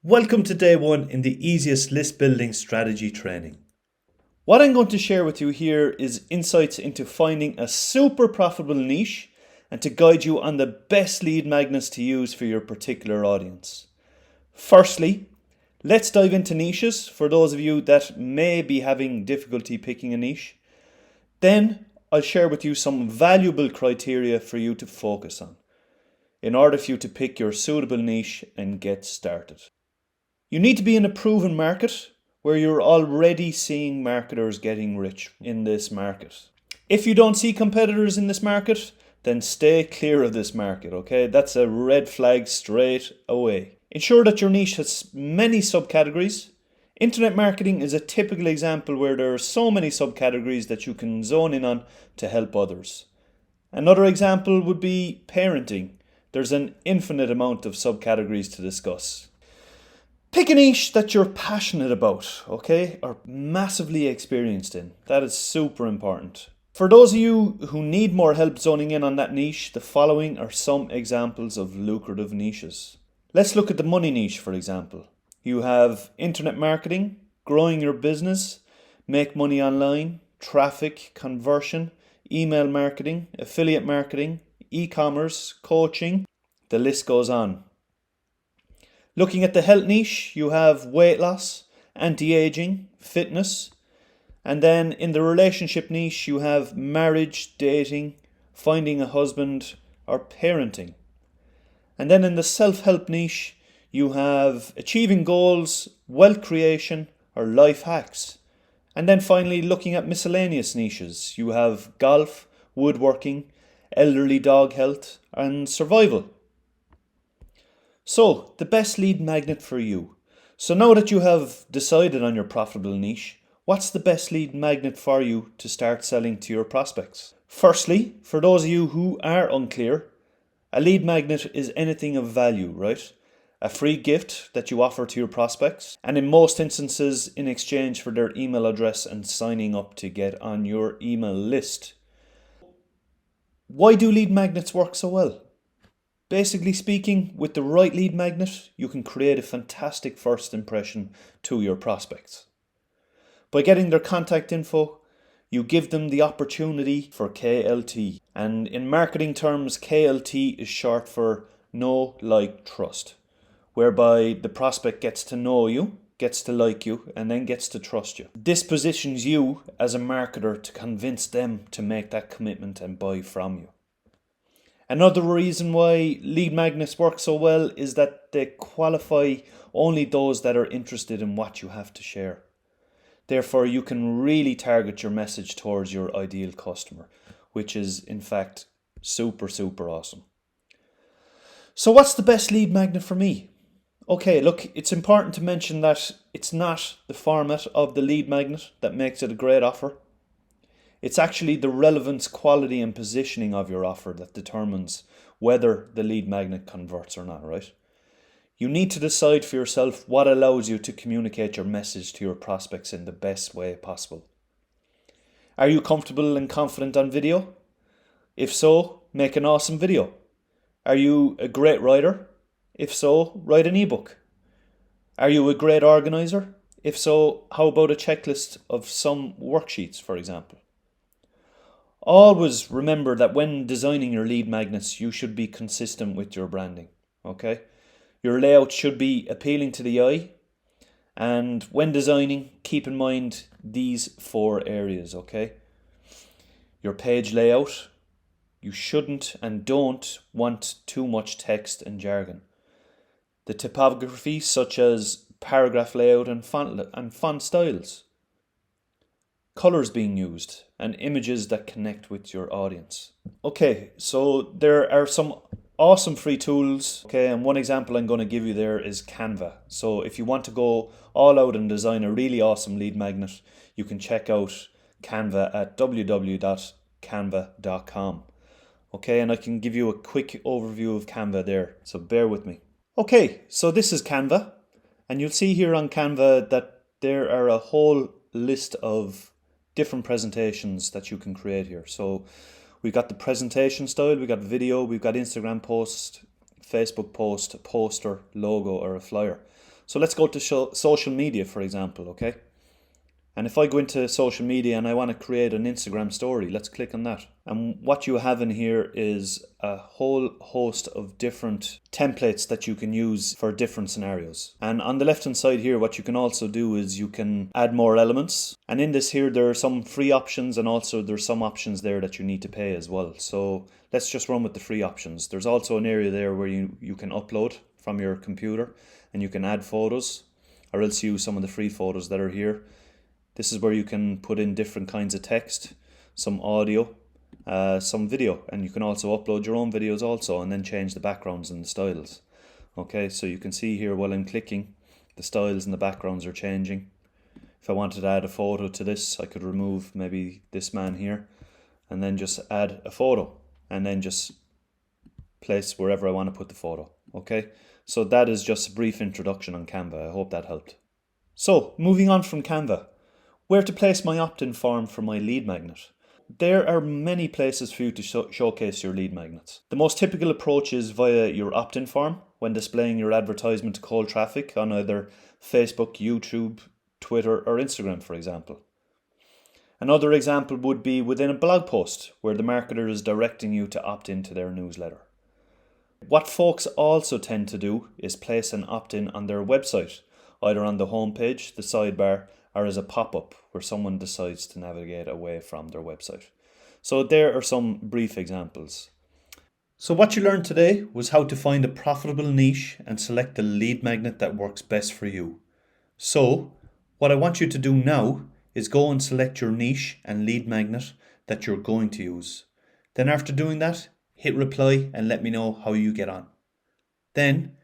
Welcome to day one in the easiest list building strategy training. What I'm going to share with you here is insights into finding a super profitable niche and to guide you on the best lead magnets to use for your particular audience. Firstly, let's dive into niches for those of you that may be having difficulty picking a niche. Then I'll share with you some valuable criteria for you to focus on in order for you to pick your suitable niche and get started. You need to be in a proven market where you're already seeing marketers getting rich in this market. If you don't see competitors in this market, then stay clear of this market, okay? That's a red flag straight away. Ensure that your niche has many subcategories. Internet marketing is a typical example where there are so many subcategories that you can zone in on to help others. Another example would be parenting. There's an infinite amount of subcategories to discuss. Pick a niche that you're passionate about, okay, or massively experienced in. That is super important. For those of you who need more help zoning in on that niche, the following are some examples of lucrative niches. Let's look at the money niche, for example. You have internet marketing, growing your business, make money online, traffic, conversion, email marketing, affiliate marketing, e-commerce, coaching, the list goes on. Looking at the health niche, you have weight loss, anti-aging, fitness, and then in the relationship niche, you have marriage, dating, finding a husband, or parenting. And then in the self-help niche, you have achieving goals, wealth creation, or life hacks. And then finally, looking at miscellaneous niches, you have golf, woodworking, elderly dog health, and survival. So, the best lead magnet for you. So now that you have decided on your profitable niche, what's the best lead magnet for you to start selling to your prospects? Firstly, for those of you who are unclear, a lead magnet is anything of value, right? A free gift that you offer to your prospects, and in most instances in exchange for their email address and signing up to get on your email list. Why do lead magnets work so well? Basically speaking, with the right lead magnet, you can create a fantastic first impression to your prospects. By getting their contact info, you give them the opportunity for KLT. And in marketing terms, KLT is short for know, like, trust, whereby the prospect gets to know you, gets to like you, and then gets to trust you. This positions you as a marketer to convince them to make that commitment and buy from you. Another reason why lead magnets work so well is that they qualify only those that are interested in what you have to share. Therefore, you can really target your message towards your ideal customer, which is in fact super awesome. So what's the best lead magnet for me? Okay, look, it's important to mention that it's not the format of the lead magnet that makes it a great offer. It's actually the relevance, quality and positioning of your offer that determines whether the lead magnet converts or not, right? You need to decide for yourself what allows you to communicate your message to your prospects in the best way possible. Are you comfortable and confident on video? If so, make an awesome video. Are you a great writer? If so, write an ebook. Are you a great organizer? If so, how about a checklist of some worksheets, for example? Always remember that when designing your lead magnets, you should be consistent with your branding, okay? Your layout should be appealing to the eye, and when designing, keep in mind these 4 areas, okay? Your page layout, you shouldn't and don't want too much text and jargon. The typography, such as paragraph layout and font styles. Colors being used, and images that connect with your audience. Okay, so there are some awesome free tools, okay, and one example I'm going to give you there is Canva. So if you want to go all out and design a really awesome lead magnet, you can check out Canva at www.canva.com. Okay, and I can give you a quick overview of Canva there, so bear with me. Okay, so this is Canva, and you'll see here on Canva that there are a whole list of different presentations that you can create here. So we've got the presentation style, we've got video, we've got Instagram post, Facebook post, a poster, logo or a flyer. So let's go to social media, for example, okay? And if I go into social media and I want to create an Instagram story, let's click on that. And what you have in here is a whole host of different templates that you can use for different scenarios. And on the left hand side here, what you can also do is you can add more elements. And in this here, there are some free options, and also there's some options there that you need to pay as well. So let's just run with the free options. There's also an area there where you can upload from your computer and you can add photos, or else use some of the free photos that are here. This is where you can put in different kinds of text, some audio, some video, and you can also upload your own videos also, and then change the backgrounds and the styles. Okay, so you can see here while I'm clicking, the styles and the backgrounds are changing. If I wanted to add a photo to this, I could remove maybe this man here, and then just add a photo, and then just place wherever I want to put the photo. Okay, so that is just a brief introduction on Canva. I hope that helped. So, moving on from Canva, where to place my opt-in form for my lead magnet. There are many places for you to showcase your lead magnets. The most typical approach is via your opt-in form when displaying your advertisement to cold traffic on either Facebook, YouTube, Twitter, or Instagram, for example. Another example would be within a blog post where the marketer is directing you to opt into their newsletter. What folks also tend to do is place an opt-in on their website, either on the homepage, the sidebar, or as a pop-up where someone decides to navigate away from their website. So there are some brief examples. So what you learned today was how to find a profitable niche and select the lead magnet that works best for you. So what I want you to do now is go and select your niche and lead magnet that you're going to use. Then after doing that, hit reply and let me know how you get on. Then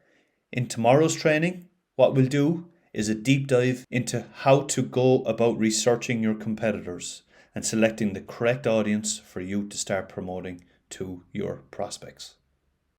in tomorrow's training, what we'll do is a deep dive into how to go about researching your competitors and selecting the correct audience for you to start promoting to your prospects.